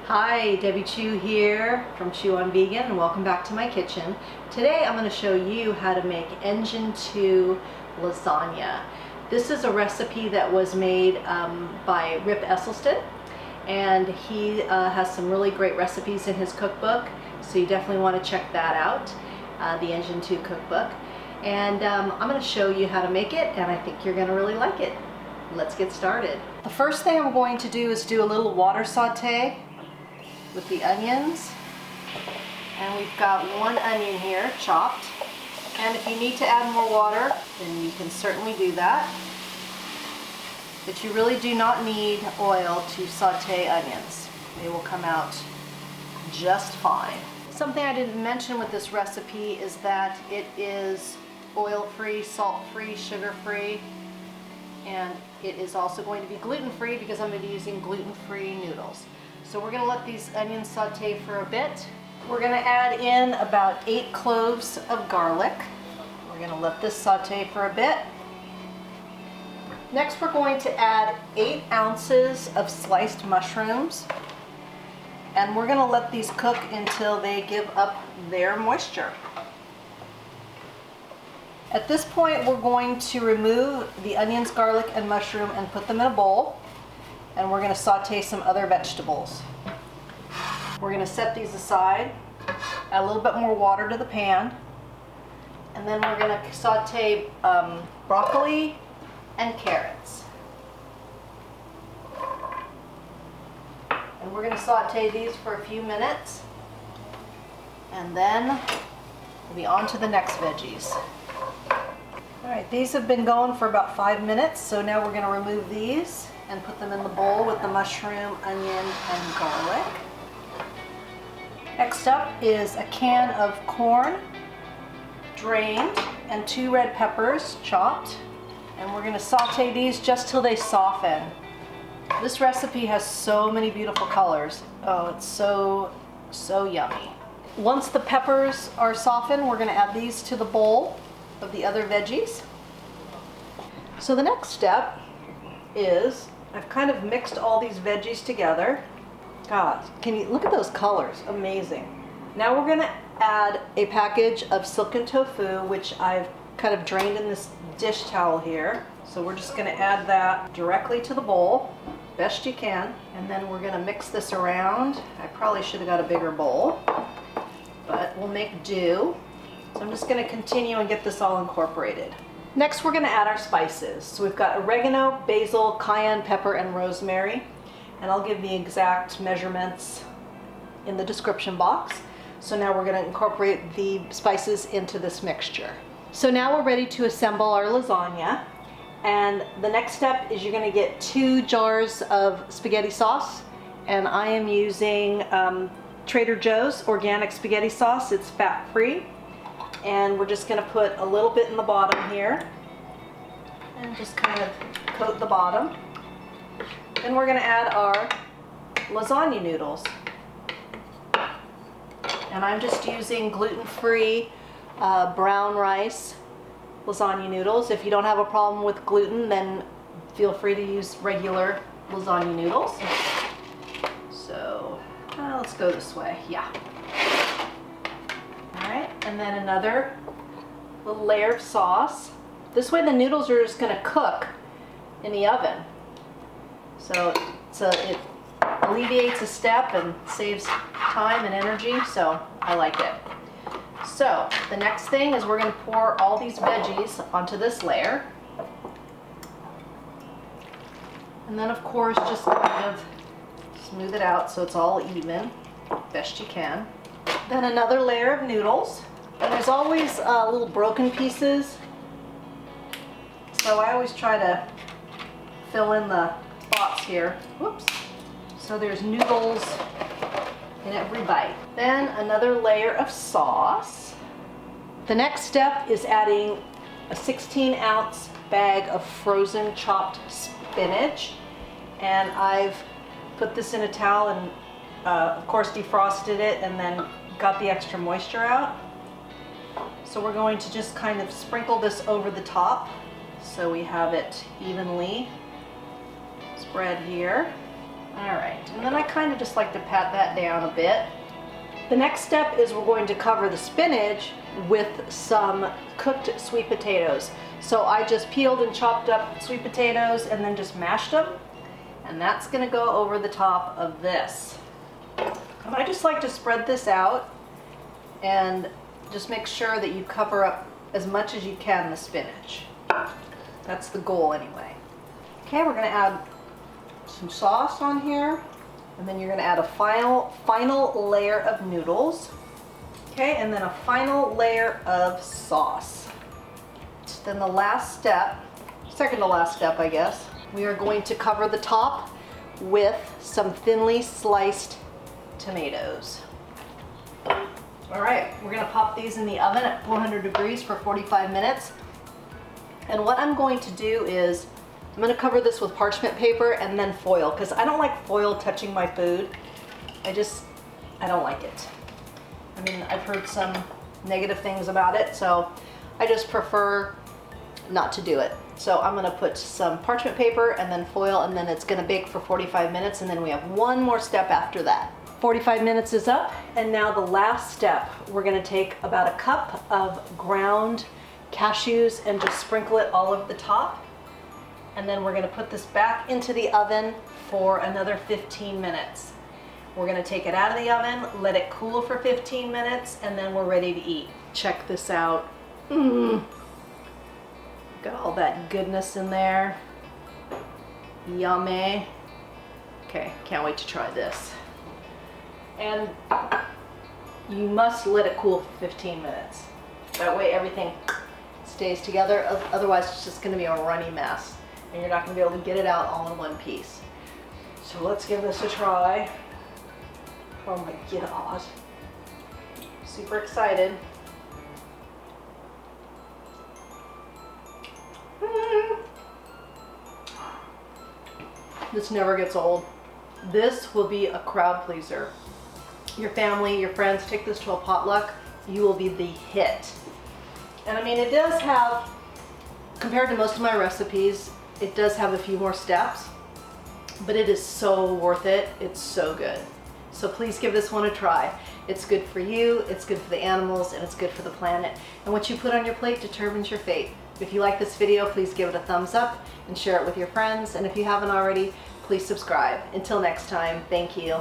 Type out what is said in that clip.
Hi, Debbie Chu here from Chu on Vegan, and welcome back to my kitchen. Today I'm going to show you how to make Engine 2 lasagna. This is a recipe that was made by Rip Esselstyn, and he has some really great recipes in his cookbook, so you definitely want to check that out, the Engine 2 cookbook. And I'm going to show you how to make it, and I think you're going to really like it. Let's get started. The first thing I'm going to do is do a little water saute with the onions, and we've got one onion here chopped, and if you need to add more water then you can certainly do that, but you really do not need oil to saute onions. They will come out just fine. Something I didn't mention with this recipe is that it is oil-free, salt-free, sugar-free, and it is also going to be gluten-free because I'm going to be using gluten-free noodles. So we're going to let these onions saute for a bit. We're going to add in about 8 cloves of garlic. We're going to let this saute for a bit. Next we're going to add 8 ounces of sliced mushrooms, and we're going to let these cook until they give up their moisture. At this point we're going to remove the onions, garlic, and mushroom and put them in a bowl. And we're going to saute some other vegetables. We're going to set these aside, add a little bit more water to the pan, and then we're going to saute broccoli and carrots. And we're going to saute these for a few minutes, and then we'll be on to the next veggies. Alright, these have been going for about 5 minutes, so now we're going to remove these and put them in the bowl with the mushroom, onion, and garlic. Next up is a can of corn, drained, and 2 red peppers, chopped. And we're going to saute these just till they soften. This recipe has so many beautiful colors. Oh, it's so yummy. Once the peppers are softened, we're going to add these to the bowl of the other veggies. So the next step is, I've kind of mixed all these veggies together. God, can you look at those colors? Amazing. Now we're going to add a package of silken tofu, which I've kind of drained in this dish towel here. So we're just going to add that directly to the bowl, best you can. And then we're going to mix this around. I probably should have got a bigger bowl, but we'll make do. So I'm just going to continue and get this all incorporated. Next we're going to add our spices. So we've got oregano, basil, cayenne pepper, and rosemary. And I'll give the exact measurements in the description box. So now we're going to incorporate the spices into this mixture. So now we're ready to assemble our lasagna. And the next step is you're going to get 2 jars of spaghetti sauce. And I am using Trader Joe's organic spaghetti sauce. It's fat-free. And we're just going to put a little bit in the bottom here and just kind of coat the bottom. Then we're going to add our lasagna noodles. And I'm just using gluten-free brown rice lasagna noodles. If you don't have a problem with gluten, then feel free to use regular lasagna noodles. So let's go this way. Yeah. Alright, and then another little layer of sauce. This way the noodles are just going to cook in the oven. So it alleviates a step and saves time and energy, so I like it. So the next thing is we're going to pour all these veggies onto this layer. And then of course just kind of smooth it out so it's all even, best you can. Then another layer of noodles, and there's always little broken pieces, so I always try to fill in the spots here. Whoops. So there's noodles in every bite. Then another layer of sauce. The next step is adding a 16-ounce bag of frozen chopped spinach, and I've put this in a towel and of course defrosted it and then got the extra moisture out. So we're going to just kind of sprinkle this over the top so we have it evenly spread here. All right, and then I kind of just like to pat that down a bit. The next step is we're going to cover the spinach with some cooked sweet potatoes. So I just peeled and chopped up sweet potatoes and then just mashed them. And that's gonna go over the top of this. And I just like to spread this out and just make sure that you cover up as much as you can the spinach. That's the goal anyway. Okay, we're gonna add some sauce on here, and then you're gonna add a final layer of noodles. Okay, and then a final layer of sauce. Then the last step, second to last step, I guess, we are going to cover the top with some thinly sliced tomatoes. All right, we're gonna pop these in the oven at 400 degrees for 45 minutes. And what I'm going to do is, I'm gonna cover this with parchment paper and then foil, because I don't like foil touching my food. I don't like it. I mean, I've heard some negative things about it, so I just prefer not to do it. So I'm gonna put some parchment paper and then foil, and then it's gonna bake for 45 minutes, and then we have one more step after that. 45 minutes is up, and now the last step, we're gonna take about a cup of ground cashews and just sprinkle it all over the top. And then we're gonna put this back into the oven for another 15 minutes. We're gonna take it out of the oven, let it cool for 15 minutes, and then we're ready to eat. Check this out. Got all that goodness in there. Yummy. Okay, can't wait to try this. And you must let it cool for 15 minutes. That way everything stays together, otherwise it's just gonna be a runny mess and you're not gonna be able to get it out all in one piece. So let's give this a try. Oh my God. Super excited. This never gets old. This will be a crowd pleaser. Your family, your friends, take this to a potluck, you will be the hit. And I mean, it does have, compared to most of my recipes, it does have a few more steps, but it is so worth it. It's so good. So please give this one a try. It's good for you, it's good for the animals, and it's good for the planet. And what you put on your plate determines your fate. If you like this video, please give it a thumbs up and share it with your friends. And if you haven't already, please subscribe. Until next time, thank you.